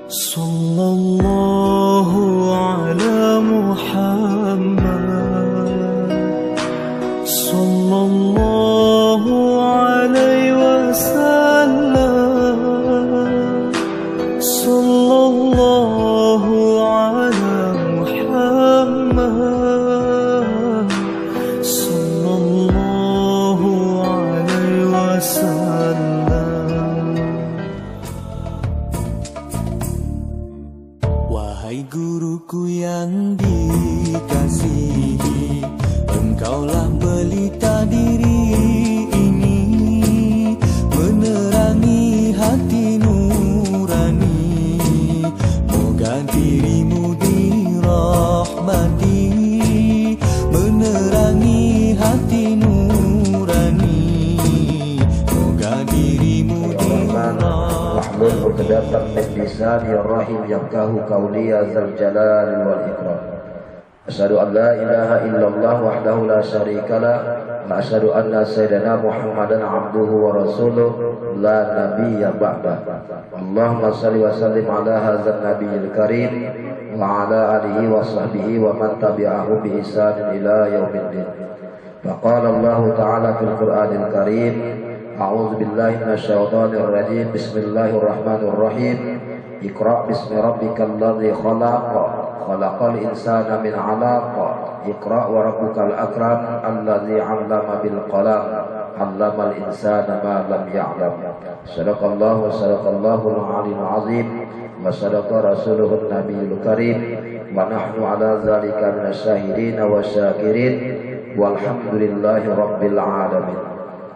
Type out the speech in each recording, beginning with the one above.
Sallallahu ala Muhammad, sallallahu alaihi wasallam, sallallahu ala Muhammad, sallallahu alaihi wasallam. Wahai guruku yang dikasihi, engkaulah pelita diri ini, menerangi hati nurani. Moga dirimu dirahmati, menerangi hati nurani. Moga dirimu dirahmati. Wahlul 'uqdatam min lisani rahim yafqahu qawli ya dzal jalali wal ikram. Asyhadu an la ilaha illallah wahdahu la syarika lah wa asyhadu anna sayyidina Muhammadan abduhu wa rasuluh la nabiyya ba'da. Allahumma shalli wa sallim ala hadzal nabiyil karim wa ala alihi wa sahbihi wa man tabi'ahu bi ihsanin ila yaumiddin. Faqala Allah ta'ala fil Qur'anil Karim, a'udzu billahi minasyaitonir rajim. Bismillahirrahmanirrahim. Iqra bismi rabbikal ladzi khalaq, khalaqal insana min 'alaq. Iqra wa rabbukal akram alladzi 'allama bil qalam, 'allamal insana ma lam ya'lam. Sadaqallahu wa sadaqallahul 'aliyyul 'azim wa sadaqa rasuluhun nabiyul karim wa nahnu 'ala dzalika minasyahidin wa syakirin walhamdulillahi rabbil alamin.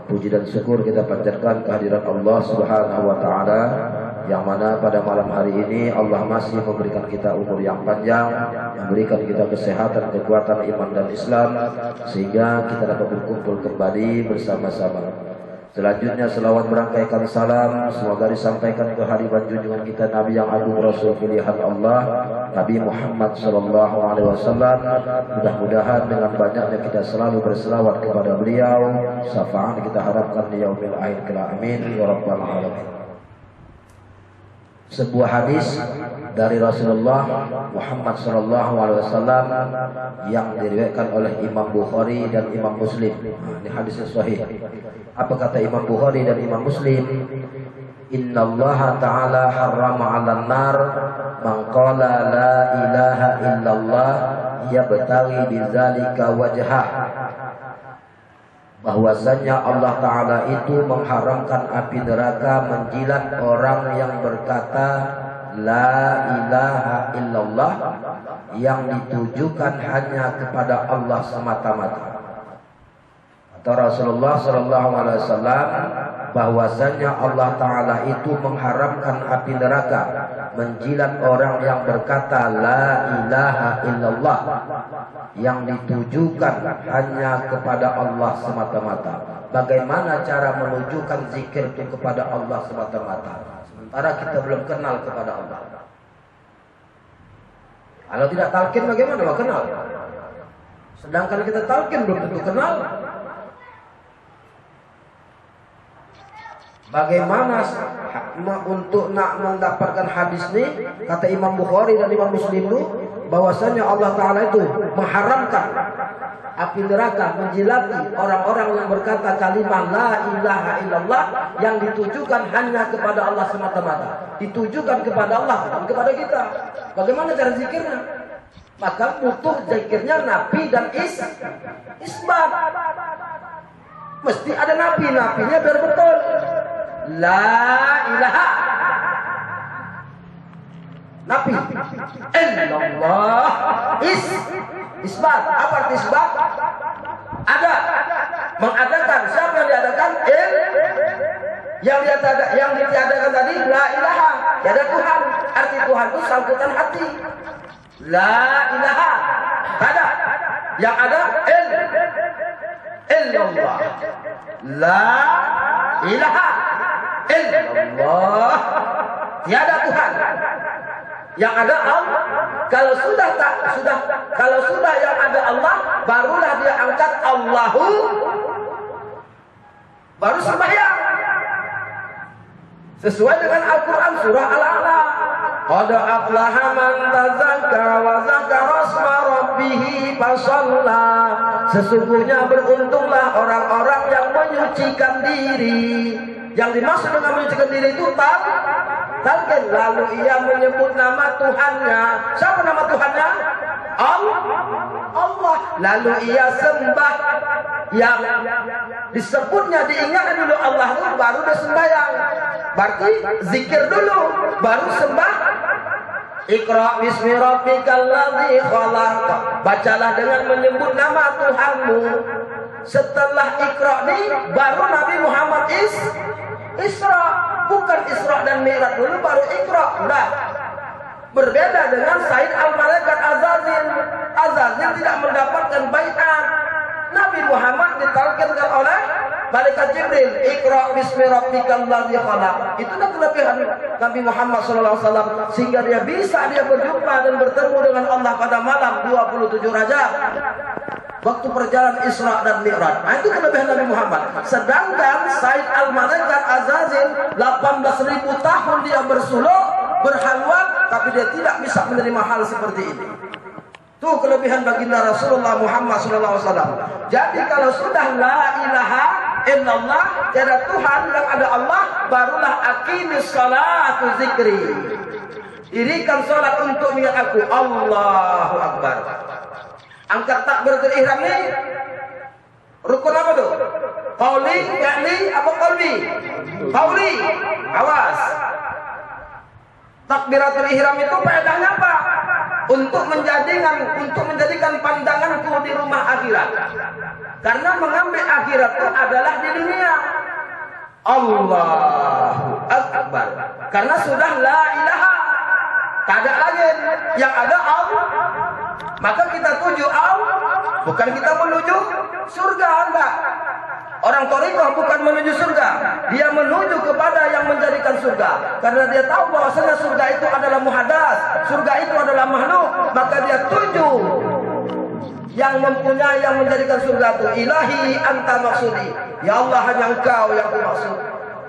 Puji dan syukur kita panjatkan kehadirat Allah Subhanahu wa taala, yang mana pada malam hari ini Allah masih memberikan kita umur yang panjang, memberikan kita kesehatan, kekuatan iman dan Islam, sehingga kita dapat berkumpul kembali bersama-sama. Selanjutnya selawat merangkaikan salam semoga disampaikan ke hadirat junjungan kita Nabi yang agung, Rasul pilihan Allah, Nabi Muhammad sallallahu alaihi wasallam. Mudah-mudahan dengan banyaknya kita selalu berselawat kepada beliau, syafaat kita harapkan di yaumil akhir kelak, amin ya rabbal alamin. Sebuah hadis dari Rasulullah Muhammad sallallahu alaihi wasallam yang diriwayatkan oleh Imam Bukhari dan Imam Muslim. Ini hadis yang sahih. Apa kata Imam Bukhari dan Imam Muslim? Innallaha ta'ala harrama 'alan nar man qala la ilaha illallah yabtaghi bidzalika wajhah. Bahwasanya Allah Ta'ala itu mengharamkan api neraka menjilat orang yang berkata la ilaha illallah yang ditujukan hanya kepada Allah semata-mata. Kata Rasulullah sallallahu alaihi wasallam bahwasanya Allah Ta'ala itu mengharamkan api neraka menjilat orang yang berkata la ilaha illallah yang ditujukan hanya kepada Allah semata-mata. Bagaimana cara menunjukkan zikir itu kepada Allah semata-mata sementara kita belum kenal kepada Allah? Kalau tidak talqin bagaimana mau kenal? Sedangkan kita talqin belum tentu kenal. Bagaimana untuk nak mendapatkan hadis ini? Kata Imam Bukhari dan Imam Muslim itu bahwasanya Allah Ta'ala itu mengharamkan api neraka menjilati orang-orang yang berkata kalimat la ilaha illallah yang ditujukan hanya kepada Allah semata-mata. Ditujukan kepada Allah, bukan kepada kita. Bagaimana cara zikirnya? Maka butuh zikirnya nafi dan isbat. Mesti ada nafinya biar betul. La ilaha nafi illallah isbat. Apa arti isbat? Ada, mengadakan. Siapa yang diadakan? Yang ditiadakan tadi la ilaha, tiada Tuhan. Arti Tuhan itu sangkutan hati. La ilaha ada, yang ada illallah. La ilaha illallah, tiada Tuhan. Yang ada Allah. Kalau sudah yang ada Allah, barulah dia angkat Allahu, baru sembahyang. Sesuai dengan Al-Quran surah Al-A'la Qad aflaha man tazakka wa zakara asma rabbih fasalla. Sesungguhnya beruntunglah orang-orang yang menyucikan diri. Yang dimaksud dengan menyucikan diri itu talqin. Lalu ia menyebut nama Tuhannya. Siapa nama Tuhannya? Allah. Lalu ia sembah. Yang disebutnya diingat dulu Allah itu baru dia sembahyang. Berarti zikir dulu baru sembah. Iqra bismi rabbikal ladzi khalaq. Bacalah dengan menyebut nama Tuhanmu. Setelah Iqra ini baru Nabi Muhammad Isra. Bukan Isra dan Mi'raj dulu baru Iqra. Nah, berbeda dengan Said al-Malaikat Azazil. Azazil tidak mendapatkan baiat. Nabi Muhammad ditalqinkan oleh Malaikat Jibril, Iqra bismi rabbikal ladzi khalaq. Itulah kelebihan Nabi Muhammad SAW, sehingga dia berjumpa dan bertemu dengan Allah pada malam 27 Rajab, waktu perjalanan Isra dan Mi'raj. Nah, itu kelebihan Nabi Muhammad. Sedangkan Said al-Malaikat Azazil 18.000 tahun dia bersuluk, berhalwat, tapi dia tidak bisa menerima hal seperti ini. Itu kelebihan baginda Rasulullah Muhammad SAW. Jadi kalau sudah la ilaha illallah, tiada Tuhan yang ada Allah, barulah aqimis salatu zikri. Dirikan salat untuk mengingat aku. Allahu Akbar. Angkat takbiratul ihram ini rukun apa tuh? Qauli, fi'li, apa qalbi? Qauli. Awas. Takbiratul ihram itu faedahnya apa? Untuk menjadikan pandanganku di rumah akhirat. Karena mengambil akhirat itu adalah di dunia. Allahu Akbar. Karena sudah la ilaha, tak ada lagi yang ada Allah. Maka kita tuju Allah, bukan kita menuju surga, enggak. Orang thariqah bukan menuju surga, dia menuju kepada yang menjadikan surga. Karena dia tahu bahwasanya surga itu adalah muhadas, surga itu adalah makhluk, maka dia tuju yang mempunyai yang menjadikan surga itu. Ilahi anta maksudi, ya Allah hanya Engkau yang aku maksud.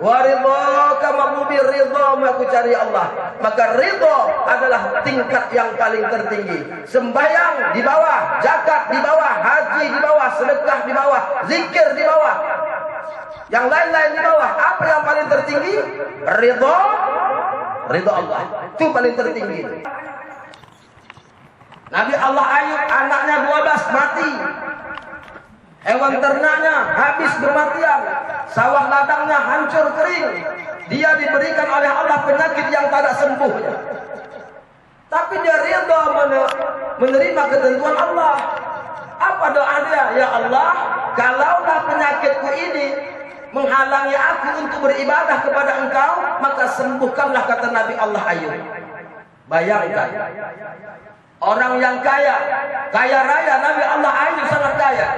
Wa ridhaka maghlubi ridhamu, aku cari Allah. Maka ridha adalah tingkat yang paling tertinggi. Sembahyang di bawah, zakat di bawah, haji di bawah, sedekah di bawah, zikir di bawah, yang lain-lain di bawah. Apa yang paling tertinggi? Ridha Allah. Itu paling tertinggi. Nabi Allah Ayub anaknya 12 mati. Hewan ternaknya habis bermatian, sawah ladangnya hancur kering. Dia diberikan oleh Allah penyakit yang tak ada sembuhnya. Tapi dia ridha menerima ketentuan Allah. Apa doa dia? Ya Allah, kalaulah penyakitku ini menghalangi aku untuk beribadah kepada Engkau, maka sembuhkanlah, kata Nabi Allah Ayub. Bayangkan, orang yang kaya raya, Nabi Allah Ayub sangat kaya.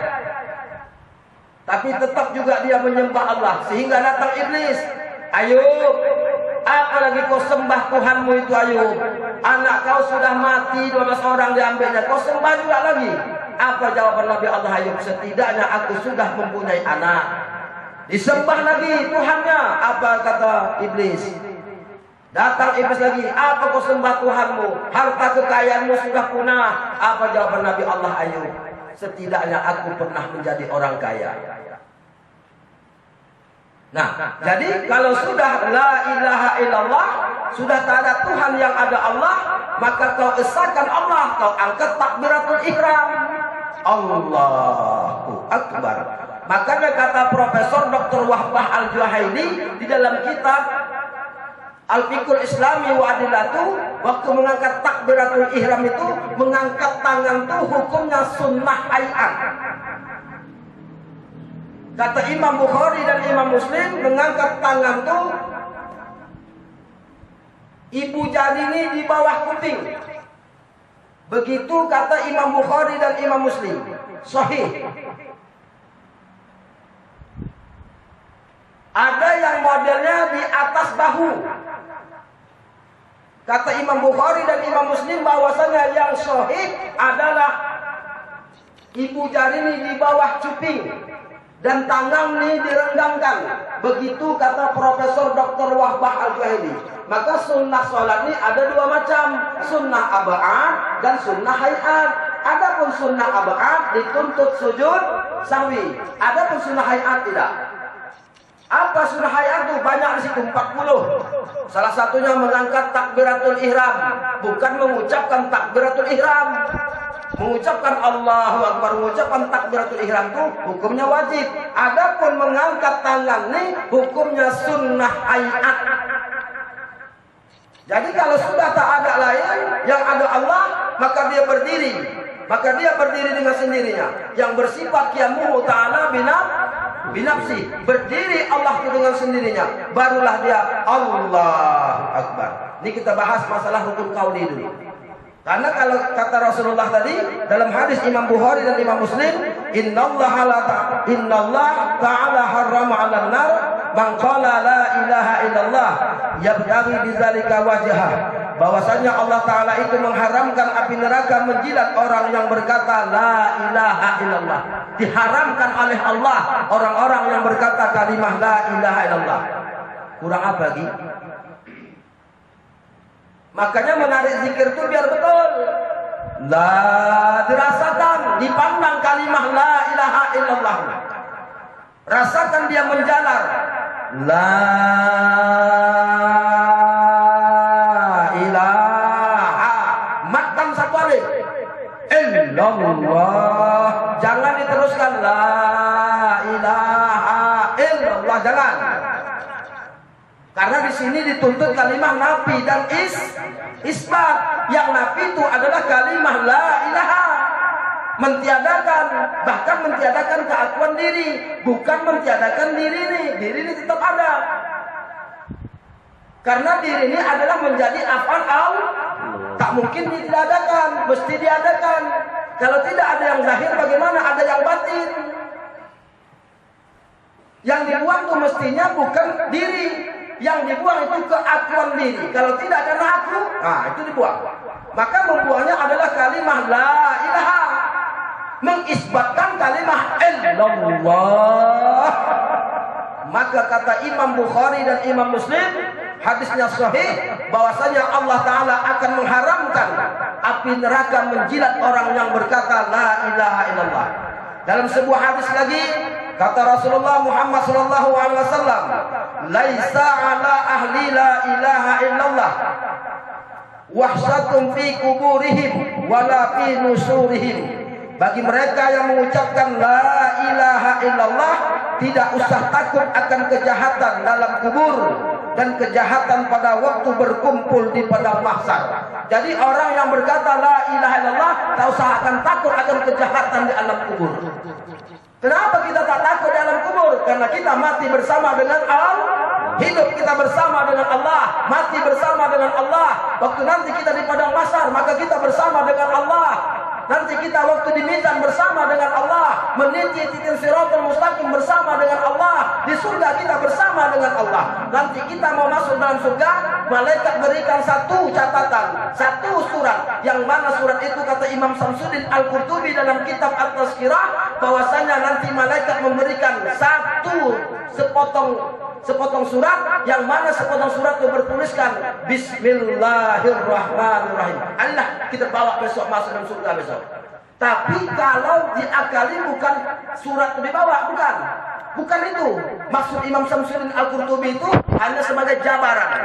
Tapi tetap juga dia menyembah Allah. Sehingga datang iblis. Ayub, apalagi kau sembah Tuhanmu itu Ayub? Anak kau sudah mati, 12 orang diambilnya, kau sembah juga lagi. Apa jawaban Nabi Allah Ayub? Setidaknya aku sudah mempunyai anak. Disembah lagi Tuhannya. Apa kata iblis? Datang iblis lagi. Apa kau sembah Tuhanmu? Harta kekayaanmu sudah punah. Apa jawaban Nabi Allah Ayub? Setidaknya aku pernah menjadi orang kaya. Nah, jadi kalau sudah la ilaha illallah, sudah tak ada Tuhan yang ada Allah, maka kau esahkan Allah, kau angkat takbiratul ihram. Allahu Akbar. Makanya kata Profesor Dr. Wahbah Al-Juhaini di dalam kitab Al-Fiqhul Islami wa Adilatu, waktu mengangkat takbiratul ihram itu, mengangkat tangan itu hukumnya sunnah hayat. Kata Imam Bukhari dan Imam Muslim, mengangkat tangan itu ibu jari ini di bawah kuping. Begitu kata Imam Bukhari dan Imam Muslim. Sahih. Ada yang modelnya di atas bahu. Kata Imam Bukhari dan Imam Muslim bahwasanya yang sahih adalah ibu jari ini di bawah cuping. dan tangan ini direnggangkan. Begitu kata Profesor Dr. Wahbah Al-Juhaili. Maka sunnah sholat ini ada dua macam, sunnah abad dan sunnah hayat. Adapun sunnah abad dituntut sujud sahwi. Adapun sunnah hayat tidak. Apa sunnah hayat itu? Banyak di situ 40. Salah satunya mengangkat takbiratul ihram, bukan mengucapkan takbiratul ihram. Mengucapkan Allahu Akbar, mengucapkan takbiratul ihram itu hukumnya wajib. Adapun mengangkat tangan ini hukumnya sunnah hayat. Jadi kalau sudah tak ada lain, yang ada Allah, maka dia berdiri. Maka dia berdiri dengan sendirinya. Yang bersifat qiyamuhu ta'ala binafsi. Berdiri Allah itu dengan sendirinya. Barulah dia Allahu Akbar. Ini kita bahas masalah rukun qauli dulu. Karena kalau kata Rasulullah tadi dalam hadis Imam Bukhari dan Imam Muslim, innallaha ta'ala harrama 'alan nar man qala la ilaha illallah yabtaghi bidzalika wajha. Bahwasanya Allah Taala itu mengharamkan api neraka menjilat orang yang berkata la ilaha illallah. Diharamkan oleh Allah orang-orang yang berkata kalimah la ilaha illallah. Kurang apa lagi? Makanya menarik zikir itu biar betul. La dirasakan, dipandang kalimah la ilaha illallah. Rasakan dia menjalar. La ilaha. Matkan satu alif. Illallah. Jangan diteruskan la ilaha illallah, jangan. Karena di sini dituntut kalimah nafi dan isbat. Yang nafi itu adalah kalimah la ilaha. Mentiadakan, bahkan mentiadakan keakuan diri, bukan mentiadakan diri ini. Diri ini tetap ada. Karena diri ini adalah menjadi af'al Allah. Tak mungkin ditiadakan, mesti diadakan. Kalau tidak ada yang zahir, bagaimana ada yang batin? Yang dibuang itu mestinya bukan diri. Yang dibuang itu keakuan diri. Kalau tidak ada aku, itu dibuang. Maka membuangnya adalah kalimah la ilaha. Mengisbatkan kalimah illallah. Maka kata Imam Bukhari dan Imam Muslim, hadisnya sahih, bahwasanya Allah Ta'ala akan mengharamkan api neraka menjilat orang yang berkata la ilaha illallah. Dalam sebuah hadis lagi, kata Rasulullah Muhammad sallallahu alaihi wasallam, "Laisa 'ala ahli la ilaha illallah wahsatun fi kuburihim wala fi nusurihim." Bagi mereka yang mengucapkan la ilaha illallah, tidak usah takut akan kejahatan dalam kubur dan kejahatan pada waktu berkumpul di padang mahsyar. Jadi orang yang berkata la ilaha illallah tak usah akan takut akan kejahatan di alam kubur. Kenapa kita tak takut di alam kubur? Karena kita mati bersama dengan Allah. Hidup kita bersama dengan Allah, mati bersama dengan Allah. Waktu nanti kita di padang mahsyar, maka kita bersama dengan Allah. Nanti kita waktu di mizan bersama dengan Allah, meniti titik siratal mustaqim bersama dengan Allah, di surga kita bersama dengan Allah. Nanti kita mau masuk dalam surga, malaikat berikan satu catatan, satu surat, yang mana surat itu kata Imam Samsuddin Al-Qurtubi dalam kitab At-Tazkirah, bahwasanya nanti malaikat memberikan satu sepotong surat, yang mana sepotong surat itu bertuliskan Bismillahirrahmanirrahim. Allah kita bawa besok masuk dalam surga besok. Tapi kalau diakali bukan surat itu dibawa, bukan itu. Maksud Imam Samsuddin Al-Qurtubi itu hanya sebagai jabaran.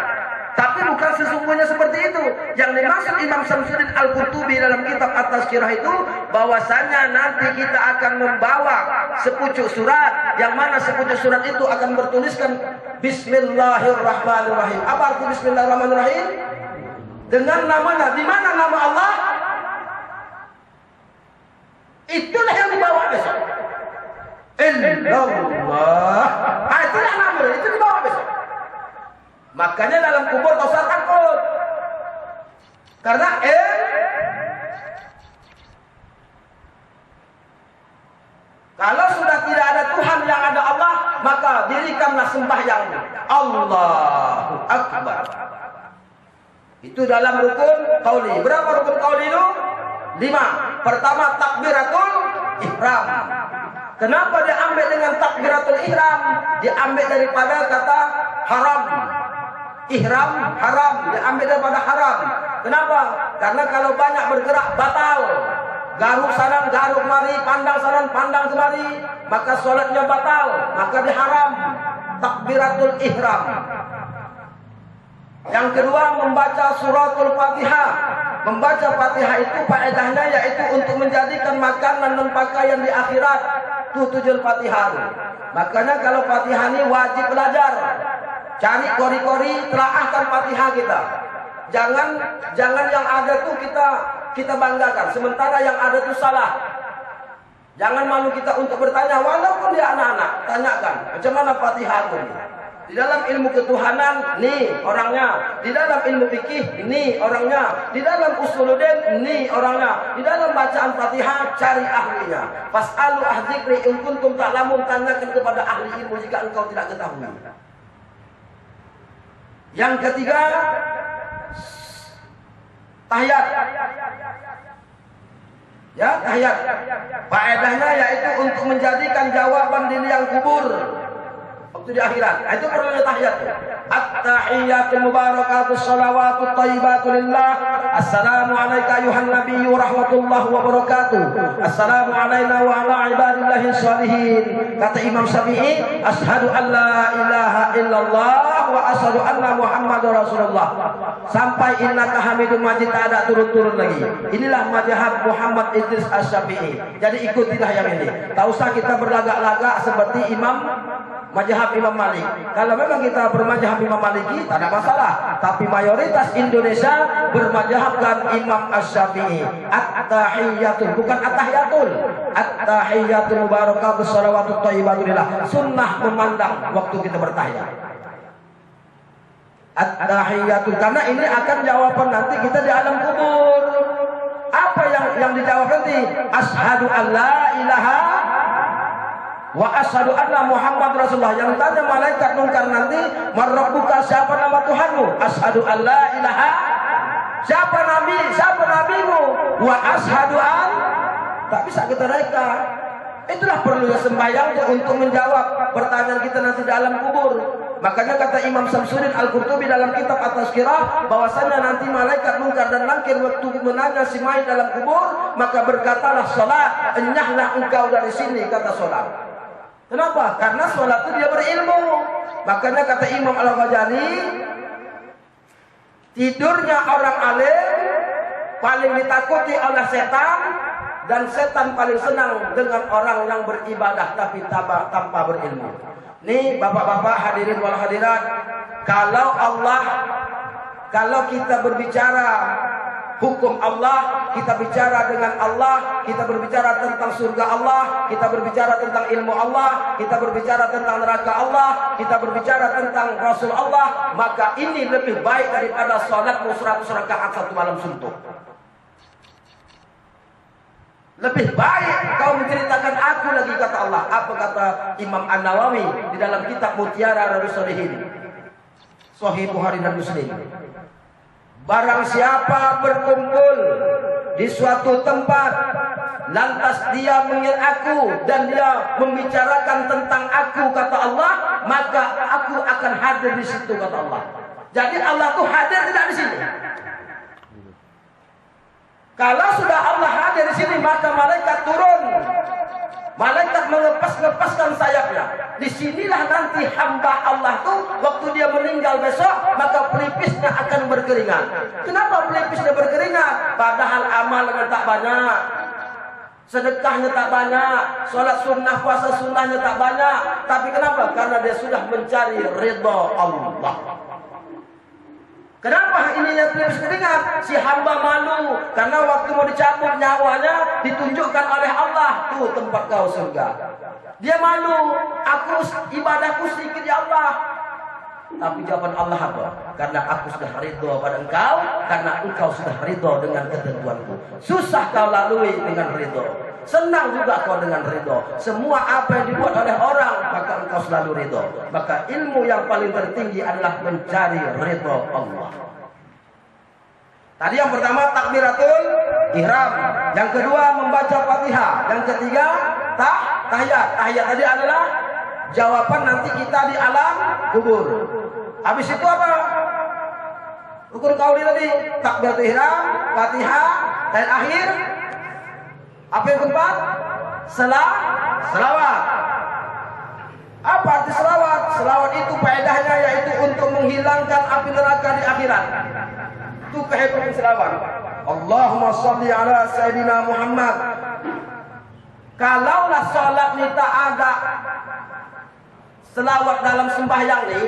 Tapi bukan sesungguhnya seperti itu. Yang dimaksud Imam Samsuddin Al-Qurtubi dalam kitab At-Tazkirah itu, bahwasanya nanti kita akan membawa sepucuk surat, yang mana sepucuk surat itu akan bertuliskan Bismillahirrahmanirrahim. Apa arti Bismillahirrahmanirrahim? Dengan namanya. Di mana nama Allah? Itulah yang dibawa besok. Illallah. Itulah namanya. Itu dibawa besok. Makanya dalam kubur tak usah takut. Karena kalau sudah tidak ada Tuhan, yang ada Allah, maka dirikanlah sembahyang Allahu Akbar. Itu dalam rukun qauli. Berapa rukun qauli itu? 5. Pertama takbiratul ihram. Kenapa diambil dengan takbiratul ihram? Diambil daripada kata haram. Ihram haram, diambil daripada haram. Kenapa? Karena kalau banyak bergerak batal. Garuk sana, garuk mari, pandang sana, pandang kemari, maka sholatnya batal, maka diharam. Takbiratul ihram. Yang kedua, membaca suratul Fatihah. Membaca Fatihah itu faedahnya yaitu untuk menjadikan makanan dan pakaian di akhirat. Itu tujuan Fatihah. Makanya kalau Fatihah ini wajib belajar. Cari kori-kori, telaahkan Fatihah kita. Jangan yang ada tuh kita banggakan, sementara yang ada tuh salah. Jangan malu kita untuk bertanya, walaupun dia anak-anak, tanyakan macam mana Fatihah itu. Di dalam ilmu ketuhanan, nih orangnya. Di dalam ilmu fikih, nih orangnya. Di dalam usuluddin, nih orangnya. Di dalam bacaan Fatihah, cari ahlinya. Fas'alu ahdzikri in kuntum ta'lamun, tanyakan kepada ahli ilmu jika engkau tidak ketahui. Yang ketiga, tahiyat. Ya, tahiyat. Faedahnya yaitu untuk menjadikan jawaban di liang kubur waktu di akhirat. Itu perlunya tahiyat. At-tahiyyatul mubarakatus shalawatut thayyibatu lillah. Assalamu alayka ayuhan nabiyyu rahmatullahi wa barakatuh. Assalamu alayna wa ala ibadillahi shalihin. Kata Imam Syafi'i, asyhadu an la ilaha illallah wa asyhadu anna Muhammadar Rasulullah. Sampai innaka hamidum majid, tak ada turun-turun lagi. Inilah mazhab Muhammad Idris Asy-Syafi'i. Jadi ikutilah yang ini. Tak usah kita berlagak-lagak seperti mazhab Imam Malik. Kalau memang kita bermazhab Imam Maliki, tak ada masalah. Tapi mayoritas Indonesia bermazhabkan Imam Asy-Syafi'i. At-tahiyyatul, bukan at-tahiyatul. At-tahiyyatul mubarakatus shalawatut thayyibatu lillah. Sunnah memandang waktu kita bertahiyat. At-tahiyyatul, karena ini akan jawaban nanti kita di alam kubur. Apa yang dijawab nanti? Asyhadu an la ilaha wa asyhadu anna Muhammad Rasulullah. Yang tanya malaikat mungkar nanti, man rabbuka, siapa nama Tuhanmu? Asyhadu an la ilaha, siapa nabimu? Wa asyhadu an, tak bisa kita reka. Itulah perlunya sembahyang untuk menjawab pertanyaan kita nanti di alam kubur. Makanya kata Imam Syamsuddin Al-Qurtubi dalam kitab At-Tazkirah, bahwasanya nanti malaikat mungkar dan nakir waktu menanya si mayit dalam kubur, maka berkatalah salat, enyahlah engkau dari sini, kata salat. Kenapa? Karena salat itu dia berilmu. Makanya kata Imam Al-Ghazali, tidurnya orang alim paling ditakuti oleh setan, dan setan paling senang dengan orang yang beribadah tapi tanpa berilmu. Nih bapak-bapak hadirin wal hadirat, kalau kita berbicara hukum Allah, kita bicara dengan Allah, kita berbicara tentang surga Allah, kita berbicara tentang ilmu Allah, kita berbicara tentang neraka Allah, kita berbicara tentang Rasul Allah, maka ini lebih baik daripada salatmu 100 rakaat satu malam suntuk. Lebih baik kau menceritakan aku lagi, kata Allah. Apa kata Imam An-Nawawi di dalam kitab Mutiara Riyadhus Shalihin, Sahih Bukhari dan Muslim. Barang siapa berkumpul di suatu tempat, lantas dia mengingat aku dan dia membicarakan tentang aku, kata Allah, maka aku akan hadir di situ, kata Allah. Jadi Allah tuh hadir tidak di sini. Kalau sudah Allah hadir di sini, maka malaikat turun. Malaikat mengepaskan sayapnya. Disinilah nanti hamba Allah tuh waktu dia meninggal besok, maka pelipisnya akan berkeringat. Kenapa pelipisnya berkeringat? Padahal amalnya tak banyak, sedekahnya tak banyak, sholat sunnah, puasa sunnahnya tak banyak. Tapi kenapa? Karena dia sudah mencari ridha Allah. Kenapa ininya pelipis keringat? Si hamba malu karena waktu mau dicabut nyawanya ditunjukkan oleh Allah, tuh tempat kau surga. Dia malu, aku ibadahku sedikit ya Allah. Tapi jawaban Allah apa? Karena aku sudah ridho pada engkau, karena engkau sudah ridho dengan ketentuanku. Susah kau lalui dengan ridho, senang juga kau dengan ridho. Semua apa yang dibuat oleh orang, maka engkau selalu ridho. Maka ilmu yang paling tertinggi adalah mencari ridho Allah. Tadi yang pertama takbiratul ihram, yang kedua membaca Fatihah, yang ketiga tahiyat. Tahiyat tadi adalah jawaban nanti kita di alam kubur. Habis itu apa? Rukun qauli tadi, takbiratul ihram, Fatihah, dan akhir apa yang keempat? Selawat. Apa arti selawat? Selawat itu faedahnya yaitu untuk menghilangkan api neraka di akhirat. Itu kehebatan selawat. Allahumma sholli ala Sayyidina Muhammad. Kalaulah sholat ini tak ada selawat dalam sembahyang ini,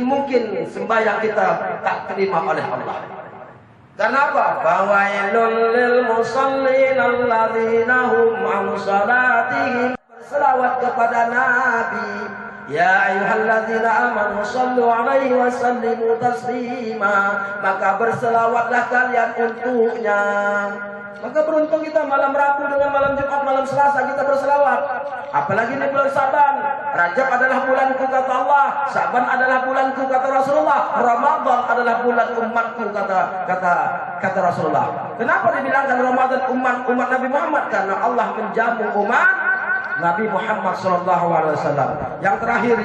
mungkin sembahyang kita tak terima oleh Allah. Kenapa? Fawailul lil musallin alladzina hum an salatihim. Berselawat kepada Nabi. Ya ayyuhalladzina amanu sallu alaihi wa sallimu taslima. Maka berselawatlah kalian untuknya. Maka beruntung kita malam Rabu dengan malam Jumat, malam Selasa kita berselawat. Apalagi ini bulan Syaban. Rajab adalah bulanku kata Allah, Syaban adalah bulanku kata Rasulullah, Ramadan adalah bulan umatku kata Rasulullah. Kenapa dibilangkan Ramadan umat Nabi Muhammad? Karena Allah menjamu umat Nabi Muhammad SAW. Yang terakhir,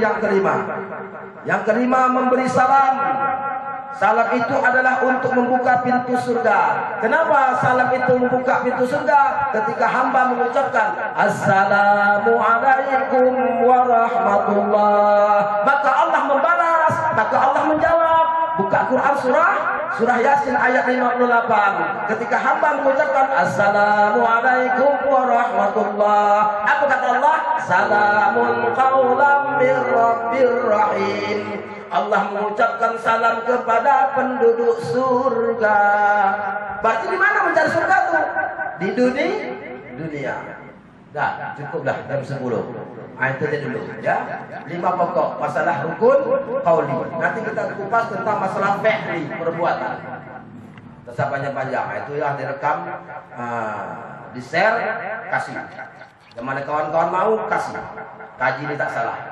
yang kelima memberi salam. Salam itu adalah untuk membuka pintu surga. Kenapa salam itu membuka pintu surga? Ketika hamba mengucapkan Assalamualaikum warahmatullah, maka Allah membalas, maka Allah menjawab. Buka Quran surah Yasin ayat 58. Ketika hamba mengucapkan Assalamualaikum warahmatullah, apa kata Allah? Salamun qaulam mir rabbir rahim. Allah mengucapkan salam kepada penduduk surga. Berarti di mana mencari surga tuh? Di dunia. Dah, cukuplah jam 10. Itu aja dulu ya. 5 pokok masalah rukun qauli. Nanti kita kupas tentang masalah fi'li, perbuatan. Tetap panjang-panjang. Itu yang direkam, di-share, kasih. Yang mana kawan-kawan mau kasih. Kaji ini tak salah.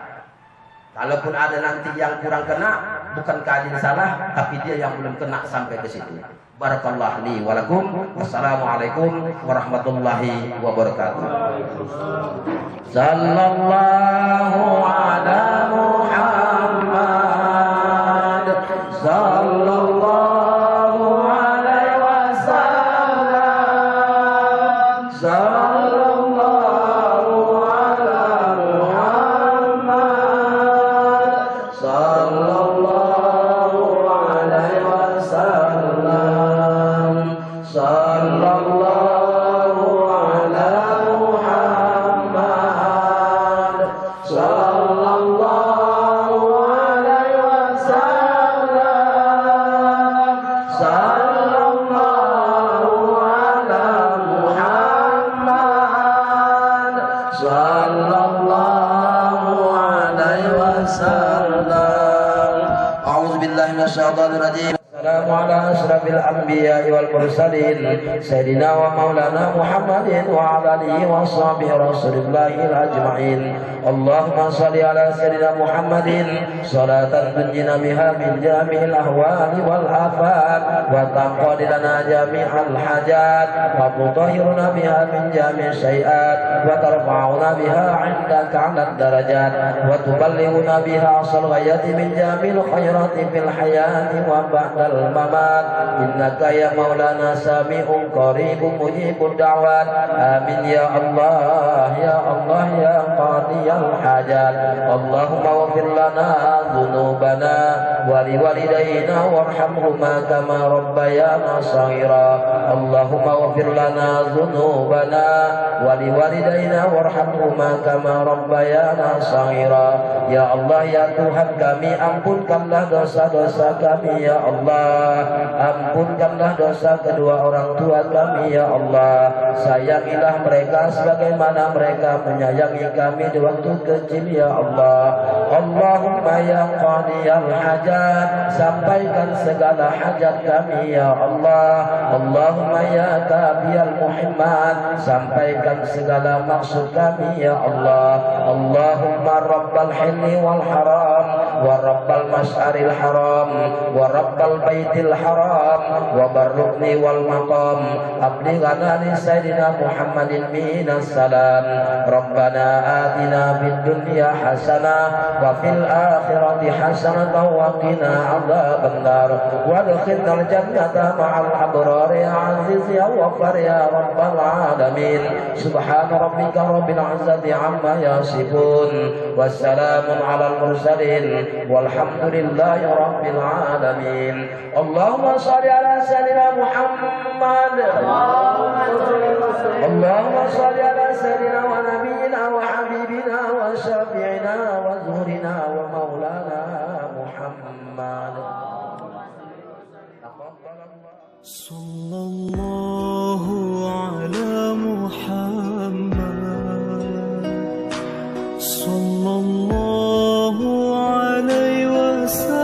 Kalaupun ada nanti yang kurang kena, bukan kajian salah, tapi dia yang belum kena sampai ke situ. Barakallahu li wa lakum. Wassalamualaikum warahmatullahi wabarakatuh. Sallallahu ala Muhammad. Sallallahu alaihi wasallam. Sallallahu ala Muhammad. Sallallahu alaihi wasallam. Sallallahu ala Muhammad. Sallallahu alaihi wasallam. Sallallahu ala Muhammad. Sallallahu alaihi wasallam. A'udzu billahi minasyaitonir rajim. Assalamu ala asyrafil anbiya'i wal mursalin sayyidina wa maulana Muhammadin wa ala alihi wa sahbihi rasulillahi ajma'in. Allahumma shalli ala sayyidina Muhammadin salatan tunjina biha min jami'il ahwali wal afat wa taqdi lana jami'al hajat wa tutahhiruna biha min jami'i syai'at wa tarfa'una biha 'indaka 'ala darajat wa tuballighuna biha asal ghayati min jami'il khairati fil hayati wa ba'da الممات إنك يا مولانا سميع قريب مجيب الدعوات آمين يا الله يا الله يا قاضي الحاجات. اللهم اغفر لنا ذنوبنا ولوالدينا وارحمهما كما ربيانا صغيرا. اللهم اغفر لنا ذنوبنا ولوالدينا وارحمهما كما ربيانا صغيرا. Ya Allah, ya Tuhan kami, ampunkanlah dosa-dosa kami ya Allah. Ampunkanlah dosa kedua orang tua kami ya Allah. Sayangilah mereka sebagaimana mereka menyayangi kami di waktu kecil ya Allah. Allahumma ya qadiyal hajat, sampaikan segala hajat kami ya Allah. Allahumma ya kabiyal muhimmat, sampaikan segala maksud kami ya Allah. Allahumma rabbal hilli wal haram wa rabbal mas'aril haram wa rabbal baitil haram wa barrukni wal maqam ablighana li sayyidina Muhammadin minas salam rabbana atina fid dunya hasanah wa fil akhirati hasanah wa qina adzabannar wa adkhilnal jannata ma'al abrar ya aziz ya ghaffar ya rabbal alamin subhana rabbika rabbil izzati amma yasifun wassalamun alal mursalin walhamdulillahi rabbil alamin. Allahumma shalli ala sayyidina Muhammad Allahumma shalli ala sayyidina wa nabiyyina wa habibina wa syafi'ina wa zuhrina wa maulana Muhammad. Sallallahu ala Muhammad Sallallahu alaihi wasallam.